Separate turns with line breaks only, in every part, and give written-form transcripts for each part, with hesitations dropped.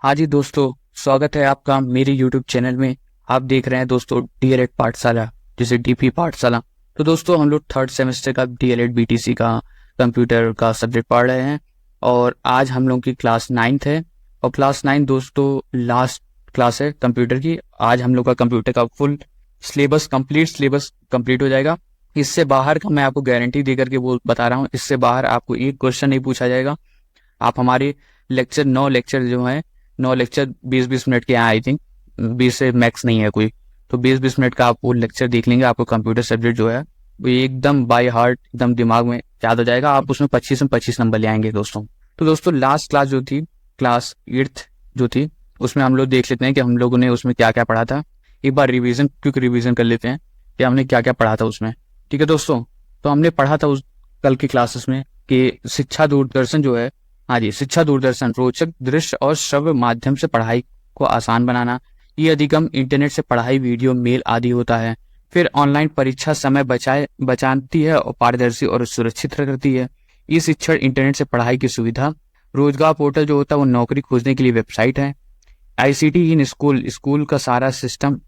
हाँ जी दोस्तों, स्वागत है आपका मेरे YouTube चैनल में। आप देख रहे हैं दोस्तों डीएलएड पाठशाला, जिसे डीपी पाठशाला। तो दोस्तों हम लोग थर्ड सेमेस्टर का डीएलएड बीटीसी का कंप्यूटर का सब्जेक्ट पढ़ रहे हैं और आज हम लोग की क्लास 9th है। और क्लास 9 दोस्तों लास्ट क्लास है कंप्यूटर की। आज हम लोग का कंप्यूटर का फुल सिलेबस कंप्लीट हो जाएगा। इससे बाहर का मैं आपको गारंटी देकर के वो बता रहा हूँ, इससे बाहर आपको एक क्वेश्चन नहीं पूछा जाएगा। आप हमारे लेक्चर 9 लेक्चर जो है 9 लेक्चर 20-20 मिनट के हैं, आई थिंक 20 से मैक्स नहीं है कोई, तो 20-20 मिनट का आप वो लेक्चर देख लेंगे। आपको कंप्यूटर सब्जेक्ट जो है वो एकदम बाय हार्ट एकदम दिमाग में याद हो जाएगा। आप उसमें 25 में 25 नंबर ले आएंगे दोस्तों। तो दोस्तों लास्ट क्लास जो थी, क्लास 8th जो थी, उसमें हम लोग देख लेते हैं कि हम लोगों ने उसमें क्या क्या पढ़ा था। एक बार क्विक रिविजन कर लेते हैं कि हमने क्या क्या पढ़ा था उसमें। ठीक है दोस्तों, तो हमने पढ़ा था उस कल की क्लासेस में कि शिक्षा दूरदर्शन जो है, हाँ जी, शिक्षा दूरदर्शन रोचक दृश्य और श्रव्य माध्यम से पढ़ाई को आसान बनाना। ये अधिगम इंटरनेट से पढ़ाई, वीडियो, मेल आदि होता है। फिर ऑनलाइन परीक्षा समय बचाती है और पारदर्शी और सुरक्षित करती है। ई शिक्षण इंटरनेट से पढ़ाई की सुविधा। रोजगार पोर्टल जो होता है वो नौकरी खोजने के लिए वेबसाइट है। आईसीटी इन स्कूल का सारा सिस्टम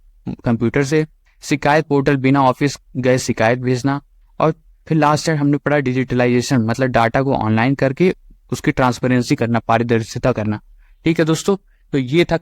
कंप्यूटर से। शिकायत पोर्टल, बिना ऑफिस गए शिकायत भेजना। और फिर लास्ट टाइम हमने पढ़ा डिजिटलाइजेशन, मतलब डाटा को ऑनलाइन करके उसकी ट्रांसपेरेंसी करना, पारदर्शिता करना। ठीक है दोस्तों, तो ये था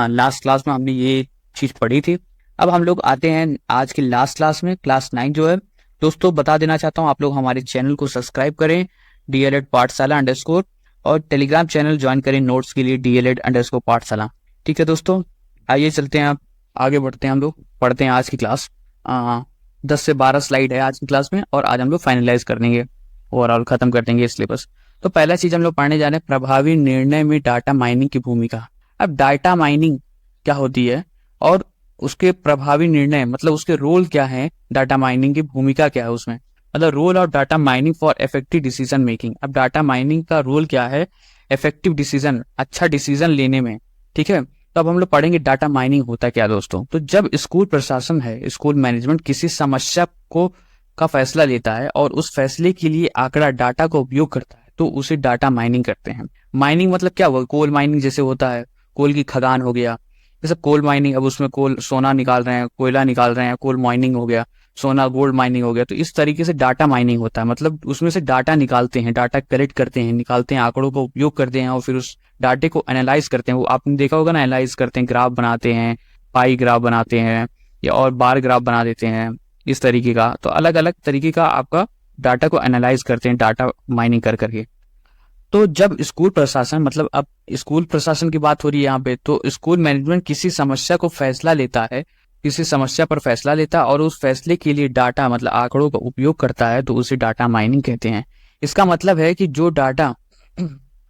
लास्ट क्लास में हमने ये चीज पढ़ी थी। अब हम लोग आते हैं आज की लास्ट क्लास में, क्लास 9 जो है। दोस्तों बता देना चाहता हूँ, आप लोग हमारे चैनल को सब्सक्राइब करें डीएलएड पाठशाला _, और टेलीग्राम चैनल ज्वाइन करें नोट्स के लिए डीएलएड _ पाठशाला। ठीक है दोस्तों, आइए चलते हैं, आप आगे बढ़ते हैं। हम लोग पढ़ते हैं आज की क्लास। 10 से 12 स्लाइड है आज की क्लास में और आज हम लोग फाइनलाइज कर देंगे, ओवरऑल खत्म कर देंगे सिलेबस। तो पहला चीज हम लोग पढ़ने जा रहे हैं, प्रभावी निर्णय में डाटा माइनिंग की भूमिका। अब डाटा माइनिंग क्या होती है और उसके प्रभावी निर्णय मतलब उसके रोल क्या है, डाटा माइनिंग की भूमिका क्या है उसमें, मतलब role of data mining for effective decision making. अब डाटा माइनिंग का रोल क्या है इफेक्टिव डिसीजन, अच्छा डिसीजन लेने में। ठीक है, तो अब हम लोग पढ़ेंगे डाटा माइनिंग होता क्या दोस्तों। तो जब स्कूल प्रशासन है, स्कूल मैनेजमेंट किसी समस्या का फैसला लेता है और उस फैसले के लिए आंकड़ा डाटा का उपयोग करता है, तो उसे डाटा माइनिंग करते हैं। माइनिंग मतलब क्या हुआ, कोल माइनिंग जैसे होता है, कोल की खदान हो गया, जैसे कोल माइनिंग, अब उसमें कोल सोना निकाल रहे हैं, कोयला निकाल रहे हैं, कोल माइनिंग हो गया, सोना गोल्ड माइनिंग हो गया। तो इस तरीके से डाटा माइनिंग होता है, मतलब उसमें से डाटा निकालते हैं, डाटा कलेक्ट करते हैं, निकालते हैं, आंकड़ों का उपयोग करते हैं और फिर उस डाटे को एनालाइज करते हैं। वो आपने देखा होगा ना, एनालाइज करते हैं, ग्राफ बनाते हैं, पाई ग्राफ बनाते हैं या और बार ग्राफ बना देते हैं, इस तरीके का। तो अलग अलग तरीके का आपका डाटा को एनालाइज करते हैं, डाटा माइनिंग कर करके। तो जब स्कूल प्रशासन, मतलब अब स्कूल प्रशासन की बात हो रही है यहाँ पे, तो स्कूल मैनेजमेंट किसी समस्या को फैसला लेता है, किसी समस्या पर फैसला लेता है और उस फैसले के लिए डाटा मतलब आंकड़ों का उपयोग करता है, तो उसे डाटा माइनिंग कहते हैं। इसका मतलब है कि जो डाटा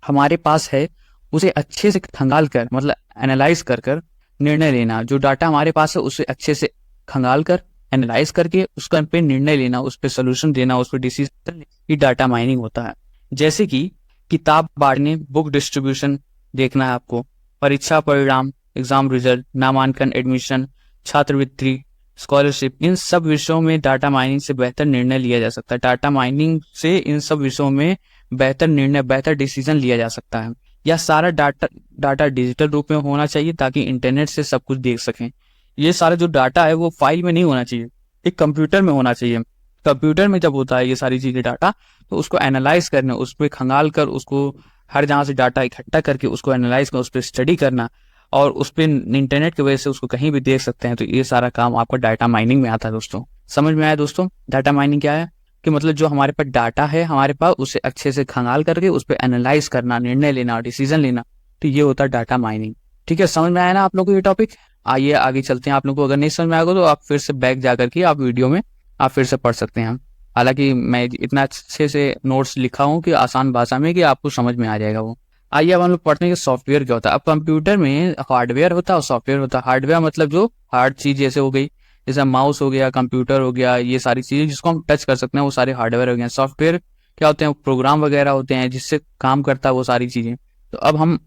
हमारे पास है उसे अच्छे से खंगाल कर, मतलब एनालाइज कर कर निर्णय लेना। जो डाटा हमारे पास है उसे अच्छे से खंगाल कर एनालाइज करके उसका पे निर्णय लेना, उस पर सोल्यूशन देना, उस पर डिसीजन, ये डाटा माइनिंग होता है। जैसे कि किताब बांटने, बुक डिस्ट्रीब्यूशन देखना है आपको, परीक्षा परिणाम, एग्जाम रिजल्ट, नामांकन, एडमिशन, छात्रवृत्ति, स्कॉलरशिप, इन सब विषयों में डाटा माइनिंग से बेहतर निर्णय लिया जा सकता है। डाटा माइनिंग से इन सब विषयों में बेहतर निर्णय, बेहतर डिसीजन लिया जा सकता है। यह सारा डाटा डिजिटल रूप में होना चाहिए ताकि इंटरनेट से सब कुछ देख सकें। ये सारा जो डाटा है वो फाइल में नहीं होना चाहिए, एक कंप्यूटर में होना चाहिए। कंप्यूटर में जब होता है ये सारी चीजें डाटा, तो उसको एनालाइज करना, उस पर खंगाल कर, उसको हर जहां से डाटा इकट्ठा करके उसको एनालाइज कर, उस पर स्टडी करना और उस पर इंटरनेट की वजह से उसको कहीं भी देख सकते हैं। तो ये सारा काम आपका डाटा माइनिंग में आता है दोस्तों। समझ में आया दोस्तों डाटा माइनिंग क्या है, कि मतलब जो हमारे पास डाटा है हमारे पास, उसे अच्छे से खंगाल करके उस पर एनालाइज करना, निर्णय लेना, डिसीजन लेना, तो ये होता है डाटा माइनिंग। ठीक है, समझ में आया ना आप लोगों को ये टॉपिक। आइए आगे चलते हैं। आप लोगों को अगर नहीं समझ में आएगा तो आप फिर से बैक जाकर के आप वीडियो में आप फिर से पढ़ सकते हैं। हालांकि मैं इतना अच्छे से नोट्स लिखा हूँ कि आसान भाषा में कि आपको समझ में आ जाएगा वो। आइए अब हम लोग पढ़ते हैं कि सॉफ्टवेयर क्या होता है। अब कंप्यूटर में हार्डवेयर होता है और सॉफ्टवेयर होता है। हार्डवेयर मतलब जो हार्ड चीज जैसे हो गई, जैसे माउस हो गया, कंप्यूटर हो गया, ये सारी चीजें जिसको हम टच कर सकते हैं वो सारे हार्डवेयर हो गए। सॉफ्टवेयर क्या होते हैं, प्रोग्राम वगैरह होते हैं जिससे काम करता है वो सारी चीजें। तो अब हम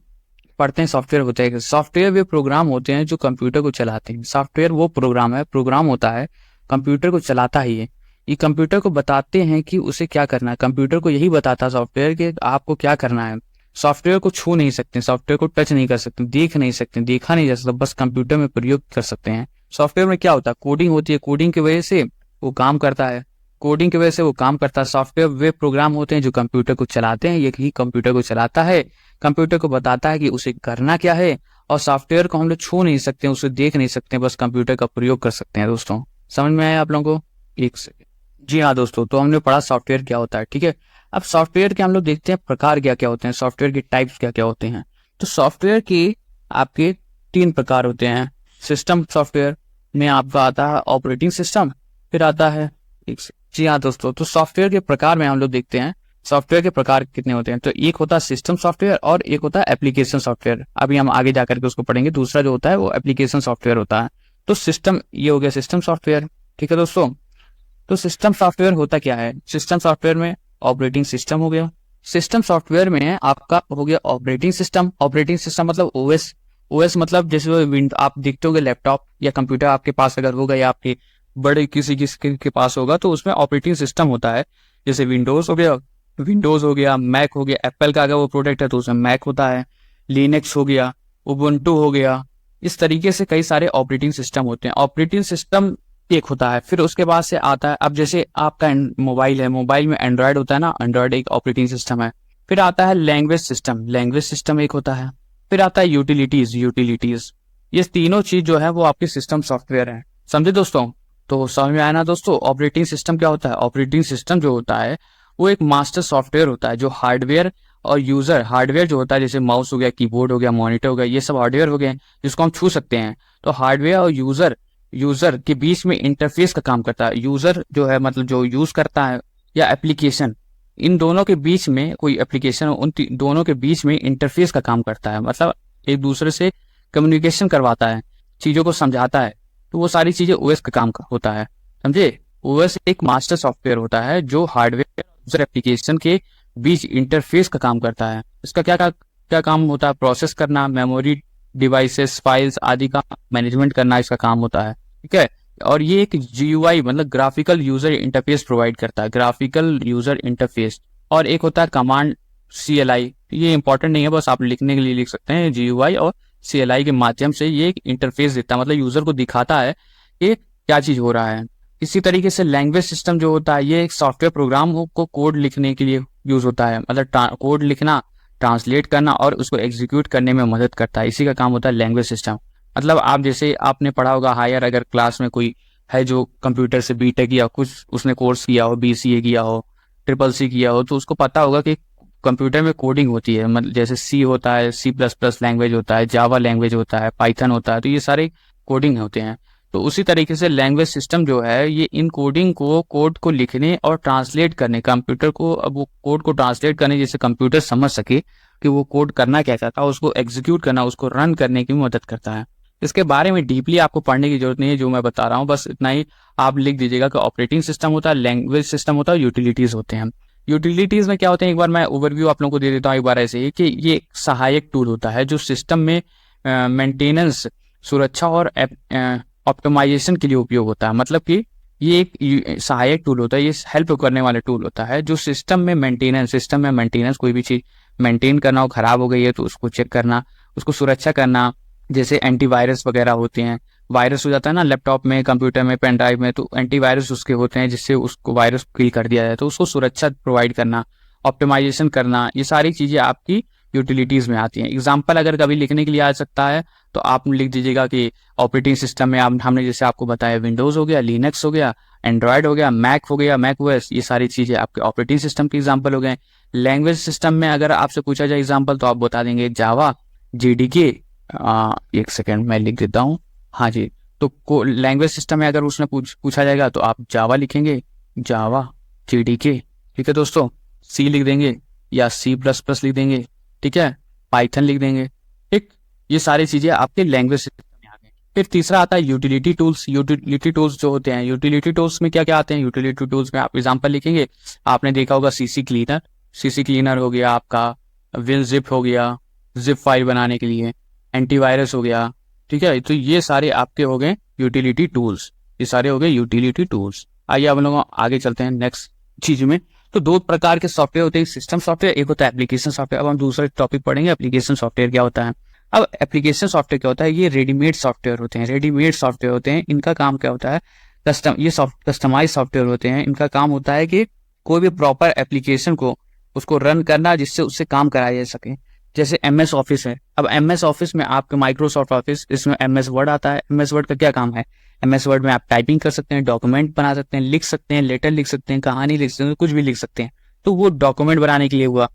पढ़ते हैं सॉफ्टवेयर होता है। सॉफ्टवेयर वे प्रोग्राम होते हैं जो कंप्यूटर को चलाते हैं। सॉफ्टवेयर वो प्रोग्राम होता है, कंप्यूटर को चलाता ही है। ये कंप्यूटर को बताते हैं कि उसे क्या करना है। कंप्यूटर को यही बताता है सॉफ्टवेयर कि आपको क्या करना है। सॉफ्टवेयर को छू नहीं सकते, सॉफ्टवेयर को टच नहीं कर सकते, देख नहीं सकते, देखा नहीं जा सकता, बस कंप्यूटर में प्रयोग कर सकते हैं। सॉफ्टवेयर में क्या होता है, कोडिंग होती है, कोडिंग की वजह से वो काम करता है, कोडिंग की वजह से वो काम करता है। सॉफ्टवेयर वे प्रोग्राम होते हैं जो कंप्यूटर को चलाते हैं, यही कंप्यूटर को चलाता है, कंप्यूटर को बताता है कि उसे करना क्या है। और सॉफ्टवेयर को हम लोग छू नहीं सकते, उसे देख नहीं सकते, बस कंप्यूटर का प्रयोग कर सकते हैं। दोस्तों समझ में आया आप लोगों को? एक सेकेंड। जी हाँ दोस्तों, तो हमने पढ़ा सॉफ्टवेयर क्या होता है, ठीक है। अब सॉफ्टवेयर के हम लोग देखते हैं प्रकार क्या क्या होते हैं, सॉफ्टवेयर के टाइप्स क्या क्या होते हैं। तो सॉफ्टवेयर के आपके 3 प्रकार होते हैं। सिस्टम सॉफ्टवेयर में आपका आता है ऑपरेटिंग सिस्टम, फिर आता है जी हाँ दोस्तों, तो सॉफ्टवेयर के प्रकार में हम लोग देखते हैं सॉफ्टवेयर के प्रकार कितने होते हैं। तो एक होता है सिस्टम सॉफ्टवेयर और एक होता है एप्लीकेशन सॉफ्टवेयर। अभी हम आगे जाकर के उसको पढ़ेंगे। दूसरा जो होता है वो एप्लीकेशन सॉफ्टवेयर होता है। तो सिस्टम, ये हो गया सिस्टम सॉफ्टवेयर, ठीक है दोस्तों। तो सिस्टम सॉफ्टवेयर होता क्या है, सिस्टम सॉफ्टवेयर में ऑपरेटिंग सिस्टम हो गया। सिस्टम सॉफ्टवेयर में आपका हो गया ऑपरेटिंग सिस्टम। ऑपरेटिंग सिस्टम मतलब ओएस। ओएस मतलब जैसे आप देखते होंगे लैपटॉप या कंप्यूटर आपके पास अगर होगा या आपके बड़े किसी के पास होगा तो उसमें ऑपरेटिंग सिस्टम होता है। जैसे विंडोज हो गया, मैक हो गया, एप्पल का अगर वो प्रोडक्ट है तो उसमें मैक होता है, लिनक्स हो गया, उबुंटू हो गया। इस तरीके से कई सारे ऑपरेटिंग सिस्टम होते हैं। ऑपरेटिंग सिस्टम एक होता है। फिर उसके बाद से आता है, अब जैसे आपका मोबाइल है, मोबाइल में एंड्रॉयड होता है ना, एंड्रॉयड एक ऑपरेटिंग सिस्टम है। फिर आता है लैंग्वेज सिस्टम, लैंग्वेज सिस्टम एक होता है। फिर आता है यूटिलिटीज। ये तीनों चीज जो है वो आपके सिस्टम सॉफ्टवेयर है। समझे दोस्तों? तो समझ में आया ना दोस्तों? ऑपरेटिंग सिस्टम क्या होता है? ऑपरेटिंग सिस्टम जो होता है वो एक मास्टर सॉफ्टवेयर होता है जो हार्डवेयर और यूजर, हार्डवेयर जो होता है जैसे माउस हो गया, कीबोर्ड हो गया, मॉनिटर हो गया, ये सब हार्डवेयर हो गए जिसको हम छू सकते हैं। तो हार्डवेयर और यूजर के बीच में इंटरफेस का काम करता है। यूजर जो है मतलब जो यूज करता है, या एप्लीकेशन, इन दोनों के बीच में कोई एप्लीकेशन उन दोनों के बीच में इंटरफेस का काम करता है, मतलब एक दूसरे से कम्युनिकेशन करवाता है, चीजों को समझाता है। तो वो सारी चीजें ओएस का काम होता है, समझे। ओएस एक मास्टर सॉफ्टवेयर होता है जो हार्डवेयर यूजर एप्लीकेशन के बीच इंटरफेस का काम करता है। इसका क्या काम होता है? प्रोसेस करना, मेमोरी, डिवाइसेस, फाइल्स आदि का मैनेजमेंट करना इसका काम होता है, ठीक है। और ये एक जीयूआई मतलब ग्राफिकल यूजर इंटरफेस प्रोवाइड करता है, ग्राफिकल यूजर इंटरफेस। और एक होता है कमांड सीएलआई। ये इंपॉर्टेंट नहीं है, बस आप लिखने के लिए लिख सकते हैं। जीयूआई और सीएलआई के माध्यम से ये एक इंटरफेस देता है, मतलब यूजर को दिखाता है कि क्या चीज हो रहा है। इसी तरीके से लैंग्वेज सिस्टम जो होता है ये एक सॉफ्टवेयर प्रोग्राम को कोड लिखने के लिए यूज होता है, मतलब कोड लिखना, ट्रांसलेट करना और उसको एग्जीक्यूट करने में मदद करता है। इसी का काम होता है लैंग्वेज सिस्टम। मतलब आप जैसे आपने पढ़ा होगा हायर अगर क्लास में कोई है जो कंप्यूटर से बीटेक या कुछ उसने कोर्स किया हो, बीसीए किया हो, ट्रिपल सी किया हो, तो उसको पता होगा कि कंप्यूटर में कोडिंग होती है। मतलब जैसे सी होता है, C++ लैंग्वेज होता है, जावा लैंग्वेज होता है, पाइथन होता है, तो ये सारे कोडिंग होते हैं। तो उसी तरीके से लैंग्वेज सिस्टम जो है ये इन कोडिंग को, कोड को लिखने और ट्रांसलेट करने, कंप्यूटर को अब वो कोड को ट्रांसलेट करने जिससे कंप्यूटर समझ सके कि वो कोड करना क्या चाहता है, उसको एग्जीक्यूट करना, उसको रन करने की मदद करता है। इसके बारे में डीपली आपको पढ़ने की जरूरत नहीं है, जो मैं बता रहा हूँ बस इतना ही आप लिख दीजिएगा कि ऑपरेटिंग सिस्टम होता है, लैंग्वेज सिस्टम होता है, यूटिलिटीज होते हैं। यूटिलिटीज में क्या होते हैं एक बार मैं ओवरव्यू आप लोगों को दे देता हूँ एक बार ऐसे ही, कि ये एक सहायक टूल होता है जो सिस्टम में मेंटेनेंस, सुरक्षा और ऑप्टिमाइजेशन के लिए उपयोग होता है। मतलब कि ये एक सहायक टूल होता है, ये हेल्प करने वाला टूल होता है जो सिस्टम में मेंटेनेंस कोई भी चीज मेंटेन करना हो, खराब हो गई है तो उसको चेक करना, उसको सुरक्षा करना। जैसे एंटीवायरस वगैरह होते हैं, वायरस हो जाता है ना लैपटॉप में, कंप्यूटर में, पेन ड्राइव में, तो एंटीवायरस उसके होते हैं जिससे उसको वायरस किल कर दिया जाए, तो उसको सुरक्षा प्रोवाइड करना, ऑप्टिमाइजेशन करना, ये सारी चीजें आपकी यूटिलिटीज में आती हैं। एग्जाम्पल अगर कभी लिखने के लिए आ सकता है तो आप लिख दीजिएगा कि ऑपरेटिंग सिस्टम में हमने जैसे आपको बताया विंडोज हो गया, लिनक्स हो गया, एंड्रॉयड हो गया, मैक हो गया, मैक ओएस, ये सारी चीजें आपके ऑपरेटिंग सिस्टम के एग्जाम्पल हो गए। लैंग्वेज सिस्टम में अगर आपसे पूछा जाए एग्जाम्पल तो आप बता देंगे जावा, जेडीके। एक सेकेंड मैं लिख देता हूँ, हाँ जी। तो लैंग्वेज सिस्टम में अगर उसने पूछा जाएगा तो आप जावा लिखेंगे, जावा, जेडीके, ठीक है दोस्तों। सी लिख देंगे या C++ लिख देंगे, ठीक है, पाइथन लिख देंगे, ठीक। ये सारी चीजें आपके लैंग्वेज सिस्टम में आ गई। फिर तीसरा आता है यूटिलिटी टूल्स। यूटिलिटी टूल्स जो होते हैं, यूटिलिटी टूल्स में क्या क्या आते हैं? यूटिलिटी टूल्स में आप एग्जांपल लिखेंगे, आपने देखा होगा सीसी क्लीनर हो गया आपका, विनजिप हो गया जिप फाइल बनाने के लिए, एंटीवायरस हो गया, ठीक है। तो ये सारे आपके हो गए यूटिलिटी टूल्स, ये सारे हो गए यूटिलिटी टूल्स। आइए अब लोग आगे चलते हैं नेक्स्ट चीज में। तो दो प्रकार के सॉफ्टवेयर होते हैं, सिस्टम सॉफ्टवेयर, एक होता है एप्लीकेशन सॉफ्टवेयर। अब हम दूसरा टॉपिक पढ़ेंगे एप्लीकेशन सॉफ्टवेयर क्या होता है। अब एप्लीकेशन सॉफ्टवेयर क्या होता है, ये रेडीमेड सॉफ्टवेयर होते हैं। रेडीमेड सॉफ्टवेयर होते हैं, इनका काम क्या होता है, कस्टमाइज सॉफ्टवेयर होते हैं। इनका काम होता है कि कोई भी प्रॉपर एप्लीकेशन को उसको रन करना जिससे उससे काम कराया जा सके। जैसे MS ऑफिस है, अब MS ऑफिस में आपके माइक्रोसॉफ्ट ऑफिस, इसमें MS वर्ड आता है। MS वर्ड का क्या काम है, MS वर्ड में आप टाइपिंग कर सकते हैं, डॉक्यूमेंट बना सकते हैं, लिख सकते हैं, लेटर लिख सकते हैं, कहानी लिख सकते हैं, कुछ भी लिख सकते हैं। तो वो डॉक्यूमेंट बनाने के लिए हुआ।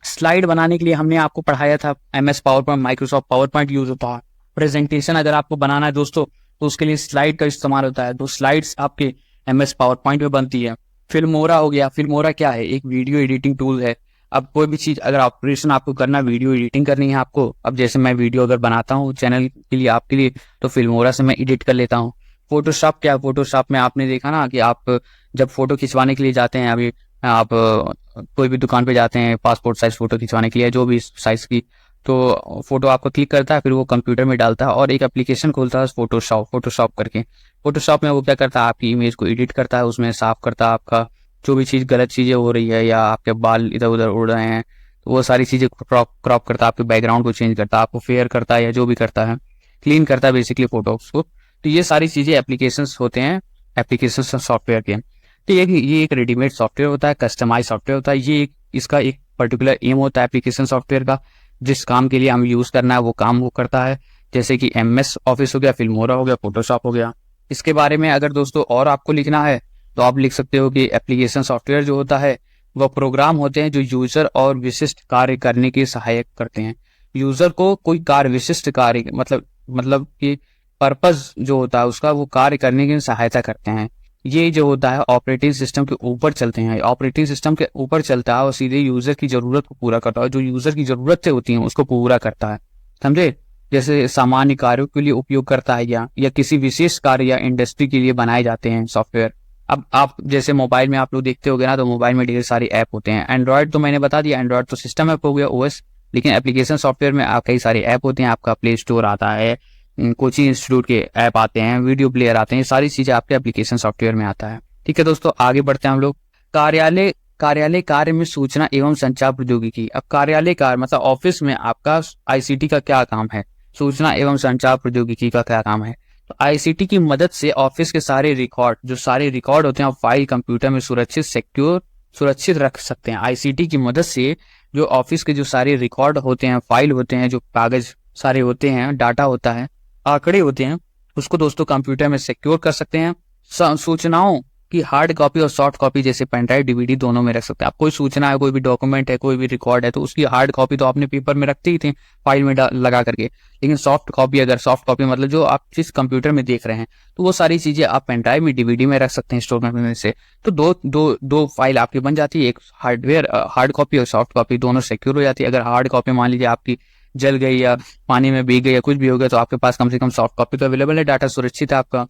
स्लाइड बनाने के लिए हमने आपको पढ़ाया था MS power point, Microsoft power point use होता है। प्रेजेंटेशन अगर आपको बनाना है दोस्तों तो उसके लिए स्लाइड का इस्तेमाल होता है। तो स्लाइड्स आपके MS पावर पॉइंट में बनती है। फिल्मोरा हो गया, फिल्मोरा क्या है, एक वीडियो एडिटिंग टूल है। अब कोई भी चीज अगर ऑपरेशन आपको करना, वीडियो एडिटिंग करनी है आपको, अब जैसे मैं वीडियो अगर बनाता हूँ चैनल के लिए आपके लिए, तो फिल्मोरा से मैं एडिट कर लेता हूँ। फोटोशॉप क्या है, फोटोशॉप में आपने देखा ना कि आप जब फोटो खिंचवाने के लिए जाते हैं, अभी आप कोई भी दुकान पे जाते हैं पासपोर्ट साइज फोटो खिंचवाने के लिए, जो भी साइज की, तो फोटो आपको क्लिक करता है, फिर वो कंप्यूटर में डालता है और एक एप्लीकेशन खोलता है फोटोशॉप करके। फोटोशॉप में वो क्या करता है, आपकी इमेज को एडिट करता है, उसमें साफ करता है आपका जो भी चीज गलत चीजें हो रही है या आपके बाल इधर उधर उड़ रहे हैं, तो वो सारी चीजें क्रॉप करता है, आपके बैकग्राउंड को चेंज करता है, आपको फेयर करता है या जो भी करता है, क्लीन करता है बेसिकली फोटोज को। तो ये सारी चीजें एप्लीकेशंस होते हैं, एप्लीकेशन सॉफ्टवेयर के। तो ये एक रेडीमेड सॉफ्टवेयर होता है, कस्टमाइज सॉफ्टवेयर होता है। इसका एक पर्टिकुलर एम होता है एप्लीकेशन सॉफ्टवेयर का, जिस काम के लिए हम यूज करना है वो काम वो करता है। जैसे कि MS ऑफिस हो गया, फिल्मोरा हो गया, फोटोशॉप हो गया। इसके बारे में अगर दोस्तों और आपको लिखना है तो आप लिख सकते हो कि एप्लीकेशन सॉफ्टवेयर जो होता है वह प्रोग्राम होते हैं जो यूजर और विशिष्ट कार्य करने के सहायक करते हैं। यूजर को कोई कार्य, विशिष्ट कार्य मतलब कि पर्पस जो होता है उसका, वो कार्य करने की सहायता करते हैं। ये जो होता है ऑपरेटिंग सिस्टम के ऊपर चलते हैं, ऑपरेटिंग सिस्टम के ऊपर चलता है और सीधे यूजर की जरूरत को पूरा करता है, जो यूजर की जरूरतें होती हैं उसको पूरा करता है, समझे। जैसे सामान्य कार्यों के लिए उपयोग करता है या किसी विशेष कार्य या इंडस्ट्री के लिए बनाए जाते हैं सॉफ्टवेयर। अब आप जैसे मोबाइल में आप लोग देखते होगे ना, तो मोबाइल में ढेर सारी ऐप होते हैं। एंड्रॉयड तो मैंने बता दिया, एंड्रॉयड तो सिस्टम ऐप हो गया, OS। लेकिन एप्लीकेशन सॉफ्टवेयर में आप कई सारे ऐप होते हैं, आपका प्ले स्टोर आता है, कोचिंग इंस्टीट्यूट के ऐप आते हैं, वीडियो प्लेयर आते हैं, सारी चीजें आपके एप्लीकेशन सॉफ्टवेयर में आता है। ठीक है दोस्तों, आगे बढ़ते हैं हम लोग। कार्यालय कार्य में सूचना एवं संचार प्रौद्योगिकी। अब कार्यालय कार्य मतलब ऑफिस में आपका ICT का क्या काम है, सूचना एवं संचार प्रौद्योगिकी का क्या काम है। तो ICT की मदद से ऑफिस के सारे रिकॉर्ड होते हैं और फाइल कंप्यूटर में सुरक्षित रख सकते हैं। ICT की मदद से जो ऑफिस के जो सारे रिकॉर्ड होते हैं, फाइल होते हैं, जो कागज सारे होते हैं, डाटा होता है, आंकड़े होते हैं, उसको दोस्तों कंप्यूटर में सिक्योर कर सकते हैं। सूचनाओं की हार्ड कॉपी और सॉफ्ट कॉपी जैसे पेन ड्राइव, DVD दोनों में रख सकते हैं। आप कोई सूचना है, कोई भी डॉक्यूमेंट है, कोई भी रिकॉर्ड है, तो उसकी हार्ड कॉपी तो आपने पेपर में रखते ही थे फाइल में लगा करके। लेकिन सॉफ्ट कॉपी मतलब जो आप जिस कंप्यूटर में देख रहे हैं, तो वो सारी चीजें आप पेन ड्राइव में, DVD में रख सकते हैं स्टोर करने से। तो दो फाइल आपकी बन जाती है, एक हार्ड कॉपी और सॉफ्ट कॉपी, दोनों सिक्योर हो जाती है। अगर हार्ड कॉपी मान लीजिए आपकी जल गई या पानी में भीग गई या कुछ भी हो गया, तो आपके पास कम से कम सॉफ्ट कॉपी तो अवेलेबल है, डाटा सुरक्षित है आपका।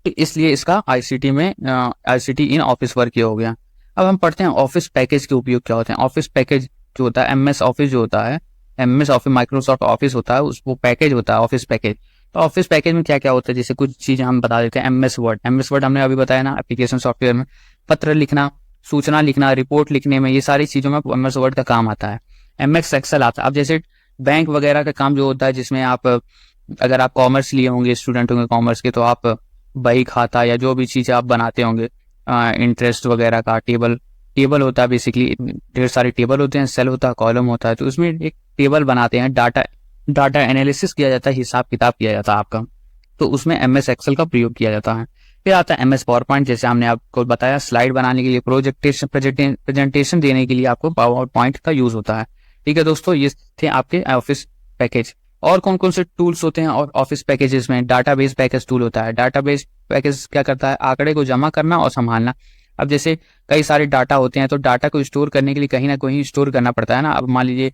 तो इसलिए इसका ICT इन ऑफिस वर्क हो गया। अब हम पढ़ते हैं ऑफिस पैकेज के उपयोग क्या होते हैं। ऑफिस पैकेज जो होता है, MS ऑफिस जो होता है, MS ऑफिस माइक्रोसॉफ्ट ऑफिस होता है, वो पैकेज होता है ऑफिस पैकेज। तो ऑफिस पैकेज में क्या क्या होता है, जैसे कुछ चीजें हम बता देते हैं। MS वर्ड हमने अभी बताया ना, एप्लीकेशन सॉफ्टवेयर में पत्र लिखना, सूचना लिखना, रिपोर्ट लिखने में, ये सारी चीजों में MS वर्ड का काम आता है। MS एक्सेल आता है। अब जैसे बैंक वगैरह का काम जो होता है, जिसमें आप अगर आप कॉमर्स लिए होंगे, स्टूडेंट होंगे कॉमर्स के, तो आप बही खाता या जो भी चीजें आप बनाते होंगे, इंटरेस्ट वगैरह का टेबल होता है। बेसिकली ढेर सारे टेबल होते हैं, सेल होता है, कॉलम होता है, तो उसमें एक टेबल बनाते हैं, डाटा एनालिसिस किया जाता है, हिसाब किताब किया जाता है आपका, तो उसमें MS एक्सेल का प्रयोग किया जाता है। फिर आता है MS पावर पॉइंट, जैसे हमने आपको बताया, स्लाइड बनाने के लिए, प्रेजेंटेशन देने के लिए आपको पावर पॉइंट का यूज होता है। ठीक है दोस्तों, ये थे आपके ऑफिस पैकेज। और कौन कौन से टूल्स होते हैं और ऑफिस पैकेजेस में, डाटाबेस पैकेज टूल होता है। डाटाबेस पैकेज क्या करता है, आंकड़े को जमा करना और संभालना। अब जैसे कई सारे डाटा होते हैं, तो डाटा को स्टोर करने के लिए कहीं ना कहीं स्टोर करना पड़ता है ना। अब मान लीजिए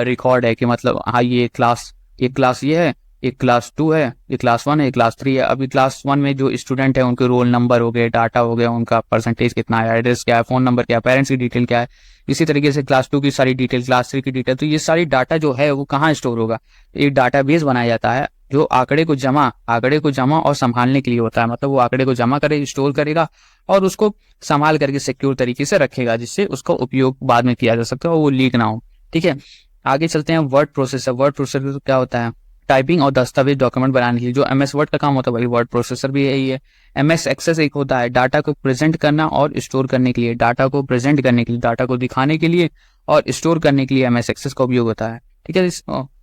रिकॉर्ड है कि मतलब हाँ, ये क्लास ये है, एक क्लास 2 है, ये क्लास 1 है, ये क्लास 3 है। अभी क्लास 1 में जो स्टूडेंट है उनके रोल नंबर हो गए, डाटा हो गया, उनका परसेंटेज कितना है, एड्रेस क्या है, फोन नंबर क्या है, पेरेंट्स की डिटेल क्या है। इसी तरीके से क्लास 2 की सारी डिटेल, क्लास 3 की डिटेल, तो ये सारी डाटा जो है वो कहाँ स्टोर होगा, एक डाटाबेस बनाया जाता है जो आंकड़े को जमा और संभालने के लिए होता है, मतलब वो आंकड़े को जमा करे, स्टोर करेगा और उसको संभाल करके सिक्योर तरीके से रखेगा, जिससे उसका उपयोग बाद में किया जा सकता है और वो लीक ना हो। ठीक है, आगे चलते हैं। Word processor. वर्ड प्रोसेसर क्या होता है? टाइपिंग और दस्तावेज डॉक्यूमेंट बनाने के लिए जो MS वर्ड का काम होता है वही वर्ड प्रोसेसर भी यही है। MS एक्सेस एक होता है डाटा को प्रेजेंट करना और स्टोर करने के लिए, डाटा को प्रेजेंट करने के लिए, डाटा को दिखाने के लिए और स्टोर करने के लिए MS एक्सेस का उपयोग होता है। ठीक है,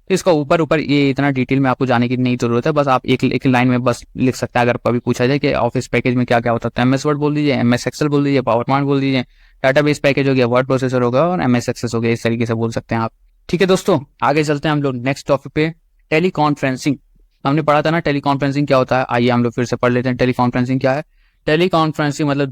इसका ऊपर ये इतना डिटेल में आपको जाने की नहीं जरूरत है, बस आप एक लाइन में बस लिख सकते हैं। अगर कभी पूछा जाए कि ऑफिस पैकेज में क्या क्या होता है, MS वर्ड बोल दीजिए, MS एक्सेल बोल दीजिए, पावर पॉइंट बोल दीजिए, डाटाबेस पैकेज हो गया, वर्ड प्रोसेसर होगा और MS एक्सेस हो गया, इस तरीके से बोल सकते हैं आप। ठीक है दोस्तों, आगे चलते हैं हम लोग नेक्स्ट टॉपिक पे, टेली कॉन्फ्रेंसिंग। हमने पढ़ा था ना टेली कॉन्फ्रेंसिंग क्या होता है, आइए हम लोग फिर से पढ़ लेते हैं। टेली कॉन्फ्रेंसिंग क्या है? टेली कॉन्फ्रेंसिंग मतलब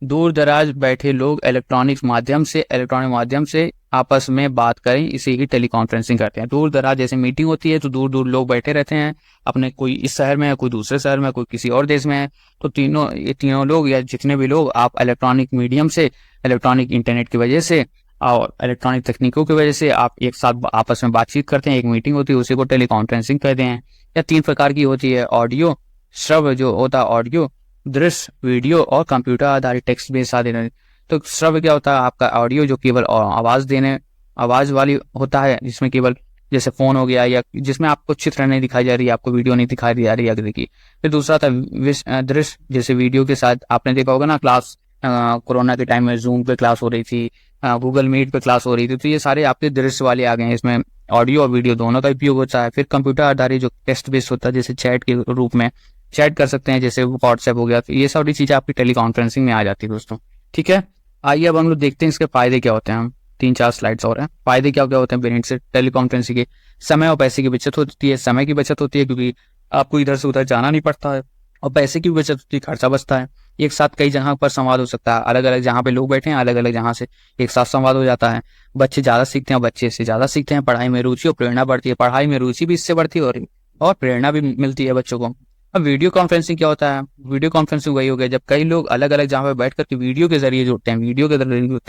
दूर दराज बैठे लोग इलेक्ट्रॉनिक माध्यम से आपस में बात करें, इसे ही टेली कॉन्फ्रेंसिंग करते हैं। दूर दराज जैसे मीटिंग होती है तो दूर दूर लोग बैठे रहते हैं अपने, कोई इस शहर में है, कोई दूसरे शहर में, कोई किसी और देश में है, तो ये तीनों लोग या जितने भी लोग आप इलेक्ट्रॉनिक मीडियम से, इलेक्ट्रॉनिक इंटरनेट की वजह से और इलेक्ट्रॉनिक तकनीकों की वजह से आप एक साथ आपस में बातचीत करते हैं, एक मीटिंग होती है, उसी को टेली कॉन्फ्रेंसिंग कहते हैं। या 3 प्रकार की होती है, ऑडियो, श्रव्य जो होता है ऑडियो, दृश्य वीडियो और कंप्यूटर आधारित टेक्स्ट बेस्ड साधन। तो श्रव्य क्या होता है? आपका ऑडियो जो केवल आवाज वाली होता है, जिसमें केवल जैसे फोन हो गया, या जिसमें आपको चित्र नहीं दिखाई जा रही है, आपको वीडियो नहीं दिखाई जा रही है आगे की। फिर दूसरा था दृश्य, जैसे वीडियो के साथ आपने देखा होगा ना क्लास, कोरोना के टाइम में जूम पे क्लास हो रही थी, गूगल मीट पे क्लास हो रही थी, तो ये सारे आपके दृश्य वाले आ गए हैं, इसमें ऑडियो और वीडियो दोनों का उपयोग होता है। फिर कंप्यूटर आधारित जो टेक्स्ट बेस्ड होता है, जैसे चैट के रूप में चैट कर सकते हैं, जैसे व्हाट्सएप हो गया, तो ये सारी चीजें आपकी टेली कॉन्फ्रेंसिंग में आ जाती है दोस्तों। ठीक है, आइए अब हम लोग देखते हैं इसके फायदे क्या होते हैं। हम 3-4 स्लाइड्स और हैं, फायदे क्या क्या होते हैं बेनिफिट से टेली कॉन्फ्रेंसिंग के। समय और पैसे की बचत होती है, समय की बचत होती है क्योंकि आपको इधर से उधर जाना नहीं पड़ता है, और पैसे की बचत होती है, खर्चा बचता है। एक साथ कई जगह पर संवाद हो सकता है, अलग अलग जहाँ पे लोग बैठे हैं, अलग अलग जहाँ से एक साथ संवाद हो जाता है। बच्चे ज्यादा सीखते हैं, बच्चे से ज्यादा सीखते हैं, पढ़ाई में रुचि और प्रेरणा बढ़ती है, पढ़ाई में रुचि भी इससे बढ़ती है और प्रेरणा भी मिलती है बच्चों को। अब वीडियो कॉन्फ्रेंसिंग क्या होता है? वीडियो कॉन्फ्रेंसिंग वही हो गया जब कई लोग अलग अलग जगह पर बैठ करके वीडियो के जरिए जुड़ते हैं,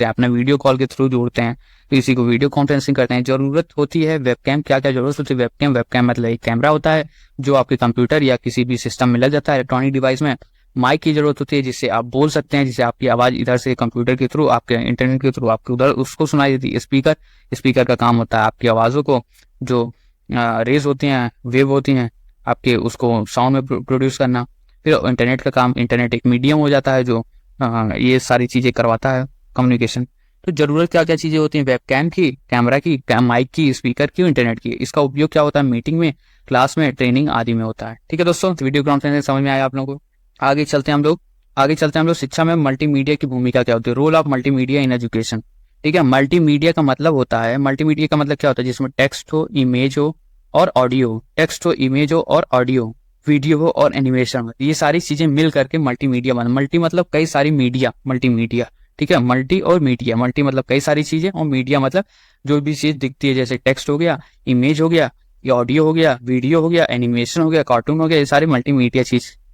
अपना वीडियो कॉल के थ्रू जुड़ते हैं, तो इसी को वीडियो कॉन्फ्रेंसिंग करते हैं। जरूरत होती है वेबकैम। क्या क्या जरूरत होती है? वेबकैम मतलब एक कैमरा होता है जो आपके कंप्यूटर या किसी भी सिस्टम में लग जाता है इलेक्ट्रॉनिक डिवाइस में। माइक की जरूरत होती है जिससे आप बोल सकते हैं, जिससे आपकी आवाज इधर से कंप्यूटर के थ्रू, आपके इंटरनेट के थ्रू आपके उधर उसको सुनाई देती है। स्पीकर का काम होता है आपकी आवाजों को जो रेज होती हैं, वेव होती हैं, आपके उसको साउंड में प्रोड्यूस करना। फिर इंटरनेट का काम, इंटरनेट एक मीडियम हो जाता है जो ये सारी चीजें करवाता है कम्युनिकेशन। तो जरूरत क्या क्या चीजें होती हैं? वेबकैम की, कैमरा की, माइक की, स्पीकर की, इंटरनेट की। इसका उपयोग क्या होता है? मीटिंग में, क्लास में, ट्रेनिंग आदि में होता है। ठीक है दोस्तों, वीडियो कॉन्फ्रेंसिंग समझ में आया आप लोगों को? आगे चलते हैं हम लोग शिक्षा में मल्टीमीडिया की भूमिका क्या होती है, role of multimedia in education. ठीक है, मल्टीमीडिया का मतलब होता है, मल्टीमीडिया का मतलब क्या होता है? जिसमें टेक्स्ट हो, इमेज हो और ऑडियो, टेक्स्ट हो, इमेज हो और ऑडियो, वीडियो हो और एनिमेशन हो, ये सारी चीजें मिल करके मल्टीमीडिया बना। मल्टी मतलब कई सारी मीडिया, मल्टीमीडिया। ठीक है, मल्टी और मीडिया, मल्टी मतलब कई सारी चीजें और मीडिया मतलब जो भी चीज दिखती है, जैसे टेक्स्ट हो गया, इमेज हो गया, ये ऑडियो हो गया, वीडियो हो गया, एनिमेशन हो गया, कार्टून हो गया, ये सारी मल्टीमीडिया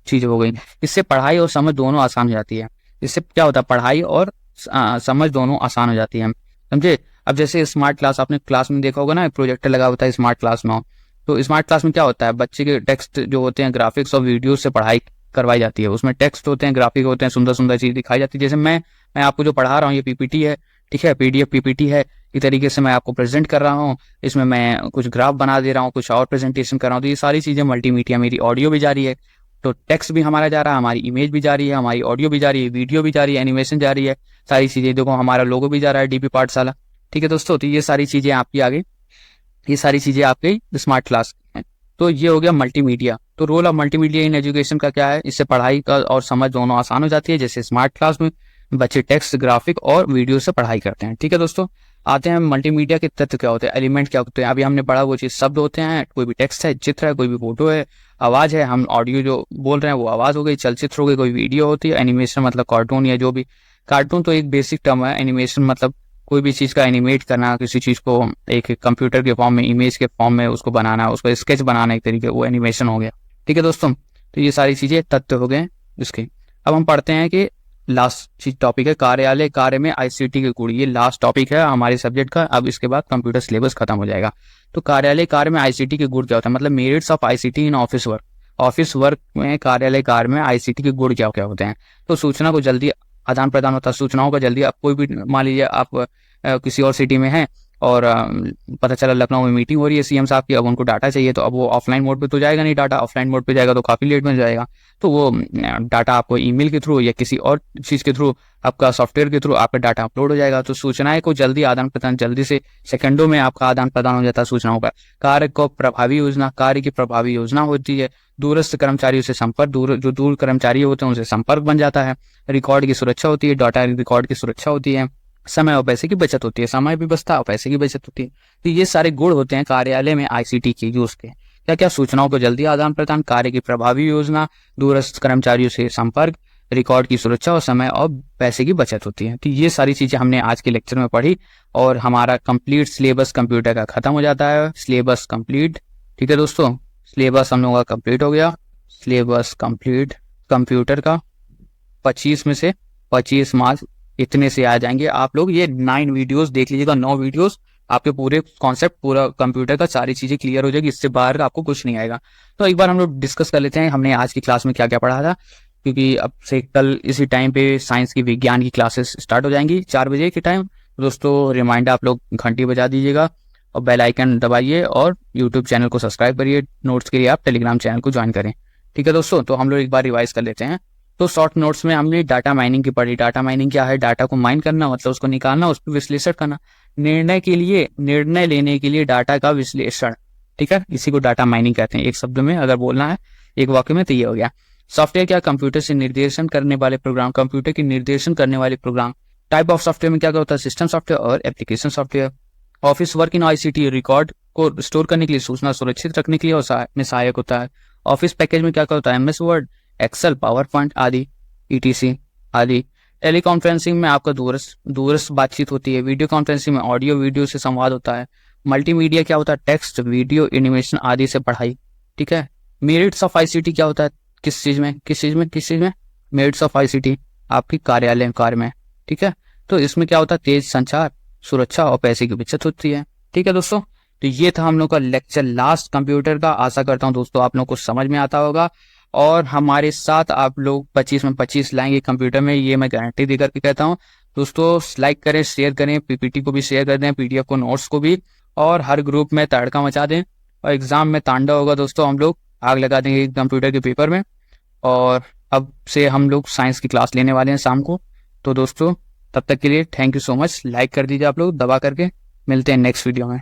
चीजें हो गई। इससे पढ़ाई और समझ दोनों आसान हो जाती है। इससे क्या होता है? पढ़ाई और समझ दोनों आसान हो जाती है, समझे? अब जैसे स्मार्ट क्लास, आपने क्लास में देखा होगा ना, प्रोजेक्टर लगा होता है स्मार्ट क्लास में, तो स्मार्ट क्लास में क्या होता है? बच्चे के टेक्स्ट जो होते हैं, ग्राफिक्स और वीडियो से पढ़ाई करवाई जाती है। उसमें टेक्स्ट होते हैं, ग्राफिक होते हैं, सुंदर सुंदर चीज दिखाई जाती है। जैसे मैं आपको जो पढ़ा रहा हूँ, ये पीपीटी है, ठीक है, PDF पीपीटी है, इस तरीके से मैं आपको प्रेजेंट कर रहा हूँ। इसमें मैं कुछ ग्राफ बना दे रहा हूँ, कुछ और प्रेजेंटेशन कर रहा हूँ, तो ये सारी चीजें मल्टीमीडिया। मेरी ऑडियो भी जा रही है, तो टेक्स्ट भी हमारा जा रहा है, हमारी इमेज भी जा रही है, हमारी ऑडियो भी जा रही है, वीडियो भी जा रही है, एनिमेशन जा रही है, सारी चीजें। देखो हमारा लोगो भी जा रहा है, DP पाठशाला। ठीक है दोस्तों, तो ये सारी चीजें आपकी आ गई, ये सारी चीजें आपकी स्मार्ट क्लास हैं। तो ये हो गया मल्टीमीडिया। तो role of multimedia in education का क्या है? इससे पढ़ाई का और समझ दोनों आसान हो जाती है। जैसे स्मार्ट क्लास में बच्चे टेक्स्ट, ग्राफिक और वीडियो से पढ़ाई करते हैं। ठीक है दोस्तों, आते हैं मल्टीमीडिया के तत्व क्या होते हैं, एलिमेंट क्या होते हैं। अभी हमने पढ़ा वो चीज, शब्द होते हैं, कोई भी टेक्स्ट है, चित्र है, कोई भी फोटो है, आवाज है, हम ऑडियो जो बोल रहे हैं वो आवाज हो गई, चलचित्र हो गई, कोई वीडियो होती है, एनिमेशन मतलब कार्टून या जो भी। कार्टून तो एक बेसिक टर्म है, एनिमेशन मतलब कोई भी चीज का एनिमेट करना, किसी चीज को एक कंप्यूटर के फॉर्म में, इमेज के फॉर्म में उसको बनाना, उसको स्केच बनाना एक तरीके, वो एनिमेशन हो गया। ठीक है दोस्तों, तो ये सारी चीजें तत्व हो गए इसके। अब हम पढ़ते हैं कि लास्ट टॉपिक है कार्यालय कार्य में आईसीटी के गुण। ये लास्ट टॉपिक है हमारे सब्जेक्ट का। अब इसके बाद कंप्यूटर सिलेबस खत्म हो जाएगा। तो कार्यालय कार्य में आईसीटी के गुण क्या होता है, मतलब merits of ICT in office work. Office work में कार्यालय कार्य में आईसीटी के गुण क्या क्या होते हैं। तो सूचना को जल्दी आदान प्रदान होता है, सूचनाओं का जल्दी। आप कोई भी मान लीजिए आप किसी और सिटी में हैं और पता चला लखनऊ में मीटिंग हो रही है सीएम साहब की, अब उनको डाटा चाहिए, तो अब वो ऑफलाइन मोड पे तो जाएगा नहीं, डाटा ऑफलाइन मोड पे जाएगा तो काफी लेट में जाएगा। तो वो डाटा आपको ईमेल के थ्रू या किसी और चीज के थ्रू, आपका सॉफ्टवेयर के थ्रू आपका डाटा अपलोड हो जाएगा। तो सूचनाएं को जल्दी आदान प्रदान, जल्दी से सेकंडों में आपका आदान प्रदान हो जाता है सूचनाओं का। कार्य को प्रभावी योजना, कार्य की प्रभावी योजना होती है। दूरस्थ कर्मचारियों से संपर्क, जो दूर कर्मचारी होते हैं उनसे संपर्क बन जाता है। रिकॉर्ड की सुरक्षा होती है, डाटा रिकॉर्ड की सुरक्षा होती है। समय और पैसे की बचत होती है, समय भी बचता है और पैसे की बचत होती है। तो ये सारे गुण होते हैं कार्यालय में आईसीटी के यूज के। क्या क्या, सूचनाओं को जल्दी आदान प्रदान, कार्य की प्रभावी योजना, दूरस्थ कर्मचारियों से संपर्क, रिकॉर्ड की सुरक्षा और समय और पैसे की बचत होती है। तो ये सारी चीजें हमने आज के लेक्चर में पढ़ी और हमारा कंप्लीट सिलेबस कंप्यूटर का खत्म हो जाता है। सिलेबस कंप्लीट, ठीक है दोस्तों, सिलेबस हम लोगों का कंप्लीट हो गया। सिलेबस कंप्लीट कंप्यूटर का 25 में से 25 मार्क्स इतने से आ जाएंगे। आप लोग ये 9 वीडियोस देख लीजिएगा, 9 वीडियोस आपके पूरे कॉन्सेप्ट, पूरा कंप्यूटर का सारी चीजें क्लियर हो जाएगी। इससे बाहर आपको कुछ नहीं आएगा। तो एक बार हम लोग डिस्कस कर लेते हैं हमने आज की क्लास में क्या क्या पढ़ा था, क्योंकि अब से कल इसी टाइम पे साइंस की, विज्ञान की क्लासेस स्टार्ट हो जाएंगी 4 बजे के टाइम। दोस्तों रिमाइंडर आप लोग घंटी बजा दीजिएगा और बेल आइकन दबाइए और यूट्यूब चैनल को सब्सक्राइब करिए। नोट्स के लिए आप टेलीग्राम चैनल को ज्वाइन करें, ठीक है दोस्तों। तो हम लोग एक बार रिवाइज कर लेते हैं। तो शॉर्ट नोट्स में हमने डाटा माइनिंग की पढ़ी। डाटा माइनिंग क्या है, डाटा को माइन करना मतलब उसको निकालना, उस पर विश्लेषण करना, निर्णय लेने के लिए डाटा का विश्लेषण, ठीक है, इसी को डाटा माइनिंग कहते हैं। एक शब्द में अगर बोलना है एक वाक्य में तो ये हो गया। सॉफ्टवेयर क्या, कंप्यूटर से निर्देशन करने वाले प्रोग्राम, कंप्यूटर की निर्देशन करने वाले प्रोग्राम। टाइप ऑफ सॉफ्टवेयर में क्या क्या होता है, सिस्टम सॉफ्टवेयर और application software. Office work in ICT, record को स्टोर करने के लिए, सूचना सुरक्षित रखने के लिए और में सहायक होता है। ऑफिस पैकेज में क्या क्या होता है, MS Word, Excel, PowerPoint आदि, ईटीसी आदि। टेलीकॉन्फ्रेंसिंग में आपका दूरस्थ बातचीत होती है। वीडियो कॉन्फ्रेंसिंग में ऑडियो वीडियो से संवाद होता है। मल्टीमीडिया क्या होता है, टेक्स्ट, वीडियो, एनिमेशन आदि से पढ़ाई, ठीक है। मेरिट्स ऑफ आईसीटी क्या होता है, किस चीज में मेरिट्स ऑफ आईसीटी आपकी कार्यालय कार्य में, ठीक है। तो इसमें क्या होता है, तेज संचार, सुरक्षा और पैसे की बचत होती है, ठीक है दोस्तों। तो ये था हम लोग का लेक्चर लास्ट कंप्यूटर का। आशा करता हूँ दोस्तों आप लोग को समझ में आता होगा और हमारे साथ आप लोग 25 में 25 लाएंगे कंप्यूटर में, ये मैं गारंटी देकर के कहता हूँ। दोस्तों लाइक करें, शेयर करें, पीपीटी को भी शेयर कर दें, पीडीएफ को, नोट्स को भी, और हर ग्रुप में तड़का मचा दें। और एग्जाम में तांडव होगा दोस्तों, हम लोग आग लगा देंगे कंप्यूटर के पेपर में। और अब से हम लोग साइंस की क्लास लेने वाले हैं शाम को। तो दोस्तों तब तक के लिए thank you so much. Like कर दीजिए आप लोग दबा करके। मिलते हैं नेक्स्ट वीडियो में।